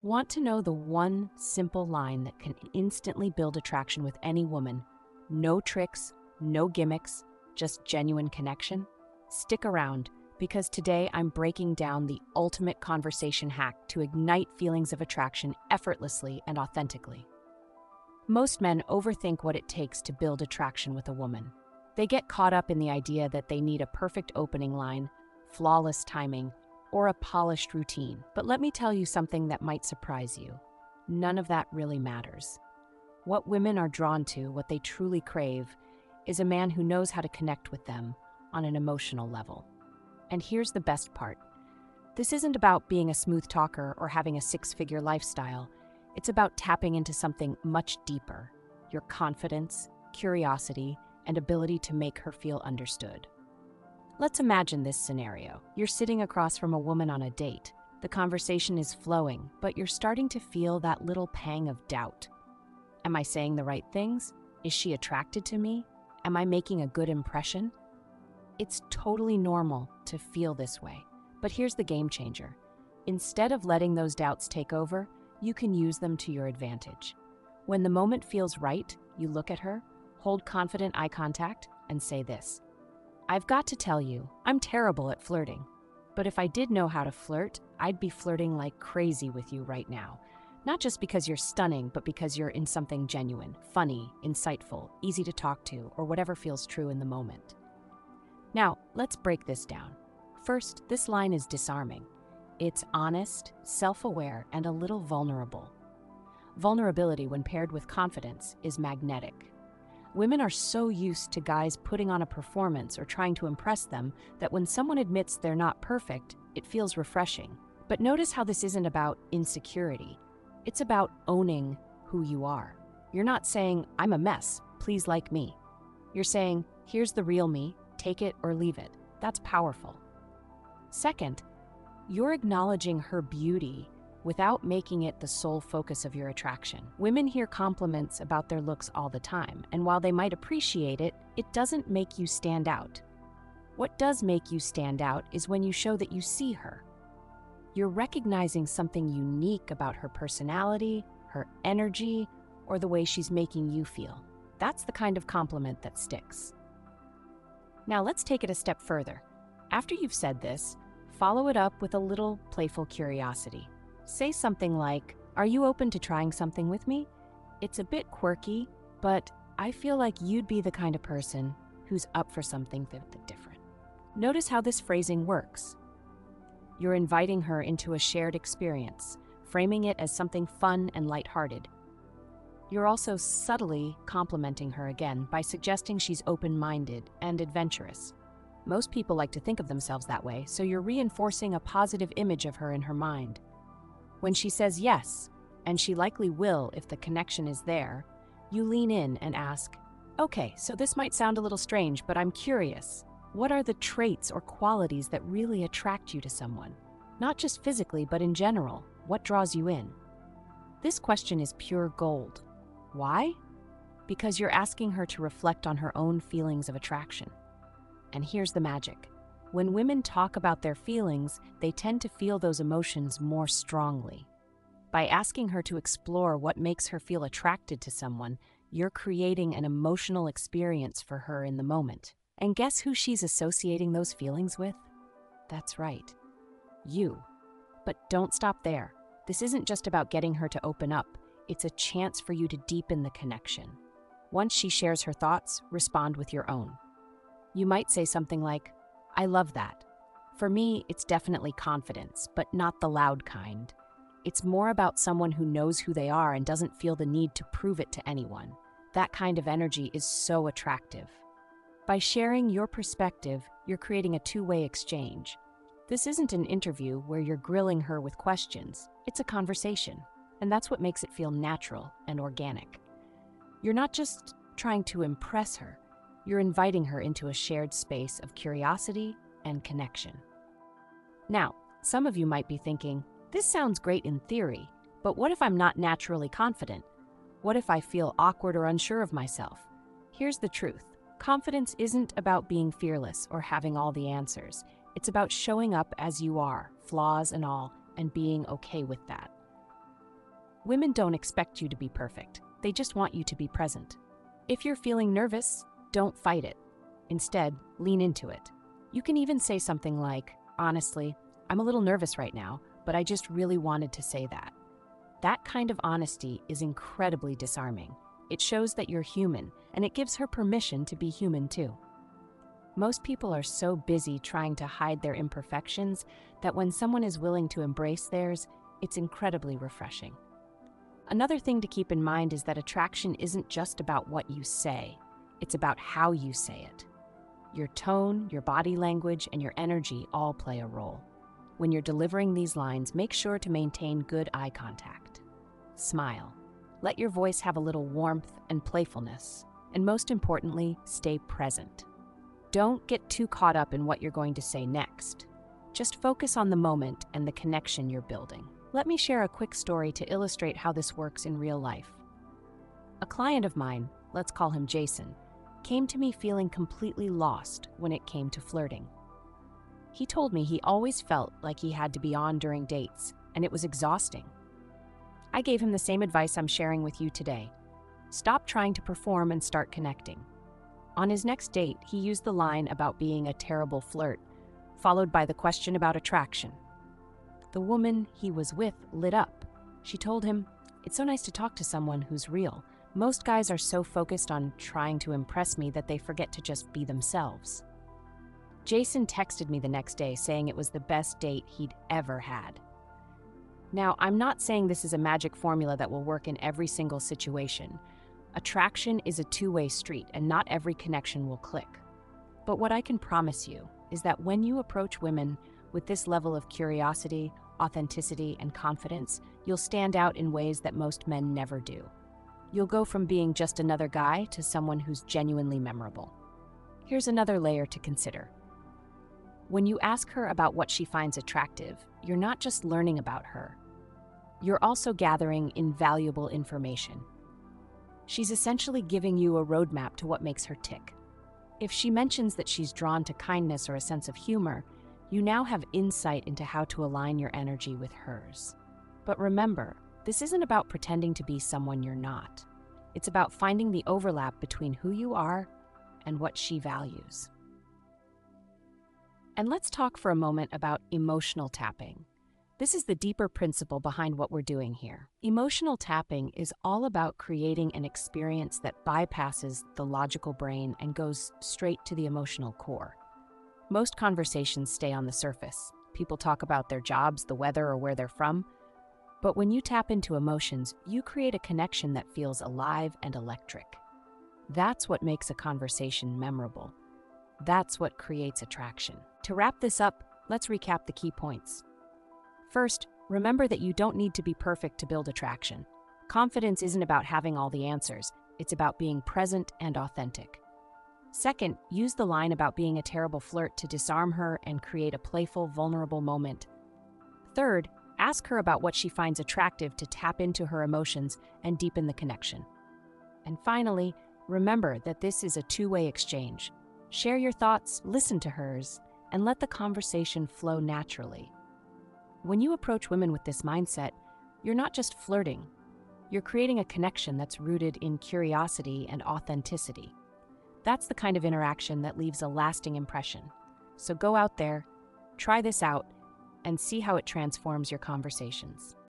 Want to know the one simple line that can instantly build attraction with any woman? No tricks, no gimmicks, just genuine connection? Stick around, because today I'm breaking down the ultimate conversation hack to ignite feelings of attraction effortlessly and authentically. Most men overthink what it takes to build attraction with a woman. They get caught up in the idea that they need a perfect opening line, flawless timing, or a polished routine. But let me tell you something that might surprise you. None of that really matters. What women are drawn to, what they truly crave, is a man who knows how to connect with them on an emotional level. And here's the best part. This isn't about being a smooth talker or having a six-figure lifestyle. It's about tapping into something much deeper: your confidence, curiosity, and ability to make her feel understood. Let's imagine this scenario. You're sitting across from a woman on a date. The conversation is flowing, but you're starting to feel that little pang of doubt. Am I saying the right things? Is she attracted to me? Am I making a good impression? It's totally normal to feel this way. But here's the game changer. Instead of letting those doubts take over, you can use them to your advantage. When the moment feels right, you look at her, hold confident eye contact, and say this: I've got to tell you, I'm terrible at flirting. But if I did know how to flirt, I'd be flirting like crazy with you right now. Not just because you're stunning, but because you're in something genuine, funny, insightful, easy to talk to, or whatever feels true in the moment. Now, let's break this down. First, this line is disarming. It's honest, self-aware, and a little vulnerable. Vulnerability, when paired with confidence, is magnetic. Women are so used to guys putting on a performance or trying to impress them that when someone admits they're not perfect, it feels refreshing. But notice how this isn't about insecurity. It's about owning who you are. You're not saying, I'm a mess, please like me. You're saying, here's the real me, take it or leave it. That's powerful. Second, you're acknowledging her beauty without making it the sole focus of your attraction. Women hear compliments about their looks all the time, and while they might appreciate it, it doesn't make you stand out. What does make you stand out is when you show that you see her. You're recognizing something unique about her personality, her energy, or the way she's making you feel. That's the kind of compliment that sticks. Now let's take it a step further. After you've said this, follow it up with a little playful curiosity. Say something like, are you open to trying something with me? It's a bit quirky, but I feel like you'd be the kind of person who's up for something different. Notice how this phrasing works. You're inviting her into a shared experience, framing it as something fun and lighthearted. You're also subtly complimenting her again by suggesting she's open-minded and adventurous. Most people like to think of themselves that way, so you're reinforcing a positive image of her in her mind. When she says yes, and she likely will if the connection is there, you lean in and ask, okay, so this might sound a little strange, but I'm curious. What are the traits or qualities that really attract you to someone? Not just physically, but in general. What draws you in? This question is pure gold. Why? Because you're asking her to reflect on her own feelings of attraction. And here's the magic. When women talk about their feelings, they tend to feel those emotions more strongly. By asking her to explore what makes her feel attracted to someone, you're creating an emotional experience for her in the moment. And guess who she's associating those feelings with? That's right, you. But don't stop there. This isn't just about getting her to open up. It's a chance for you to deepen the connection. Once she shares her thoughts, respond with your own. You might say something like, I love that. For me, it's definitely confidence, but not the loud kind. It's more about someone who knows who they are and doesn't feel the need to prove it to anyone. That kind of energy is so attractive. By sharing your perspective, you're creating a two-way exchange. This isn't an interview where you're grilling her with questions. It's a conversation, and that's what makes it feel natural and organic. You're not just trying to impress her. You're inviting her into a shared space of curiosity and connection. Now, some of you might be thinking, this sounds great in theory, but what if I'm not naturally confident? What if I feel awkward or unsure of myself? Here's the truth. Confidence isn't about being fearless or having all the answers. It's about showing up as you are, flaws and all, and being okay with that. Women don't expect you to be perfect. They just want you to be present. If you're feeling nervous, don't fight it. Instead, lean into it. You can even say something like, "Honestly, I'm a little nervous right now, but I just really wanted to say that." That kind of honesty is incredibly disarming. It shows that you're human, and it gives her permission to be human too. Most people are so busy trying to hide their imperfections that when someone is willing to embrace theirs, it's incredibly refreshing. Another thing to keep in mind is that attraction isn't just about what you say, it's about how you say it. Your tone, your body language, and your energy all play a role. When you're delivering these lines, make sure to maintain good eye contact. Smile. Let your voice have a little warmth and playfulness. And most importantly, stay present. Don't get too caught up in what you're going to say next. Just focus on the moment and the connection you're building. Let me share a quick story to illustrate how this works in real life. A client of mine, let's call him Jason, came to me feeling completely lost when it came to flirting. He told me he always felt like he had to be on during dates, and it was exhausting. I gave him the same advice I'm sharing with you today. Stop trying to perform and start connecting. On his next date, he used the line about being a terrible flirt, followed by the question about attraction. The woman he was with lit up. She told him, "It's so nice to talk to someone who's real. Most guys are so focused on trying to impress me that they forget to just be themselves." Jason texted me the next day saying it was the best date he'd ever had. Now, I'm not saying this is a magic formula that will work in every single situation. Attraction is a two-way street, and not every connection will click. But what I can promise you is that when you approach women with this level of curiosity, authenticity, and confidence, you'll stand out in ways that most men never do. You'll go from being just another guy to someone who's genuinely memorable. Here's another layer to consider. When you ask her about what she finds attractive, you're not just learning about her. You're also gathering invaluable information. She's essentially giving you a roadmap to what makes her tick. If she mentions that she's drawn to kindness or a sense of humor, you now have insight into how to align your energy with hers. But remember, this isn't about pretending to be someone you're not. It's about finding the overlap between who you are and what she values. And let's talk for a moment about emotional tapping. This is the deeper principle behind what we're doing here. Emotional tapping is all about creating an experience that bypasses the logical brain and goes straight to the emotional core. Most conversations stay on the surface. People talk about their jobs, the weather, or where they're from. But when you tap into emotions, you create a connection that feels alive and electric. That's what makes a conversation memorable. That's what creates attraction. To wrap this up, let's recap the key points. First, remember that you don't need to be perfect to build attraction. Confidence isn't about having all the answers. It's about being present and authentic. Second, use the line about being a terrible flirt to disarm her and create a playful, vulnerable moment. Third, ask her about what she finds attractive to tap into her emotions and deepen the connection. And finally, remember that this is a two-way exchange. Share your thoughts, listen to hers, and let the conversation flow naturally. When you approach women with this mindset, you're not just flirting. You're creating a connection that's rooted in curiosity and authenticity. That's the kind of interaction that leaves a lasting impression. So go out there, try this out, and see how it transforms your conversations.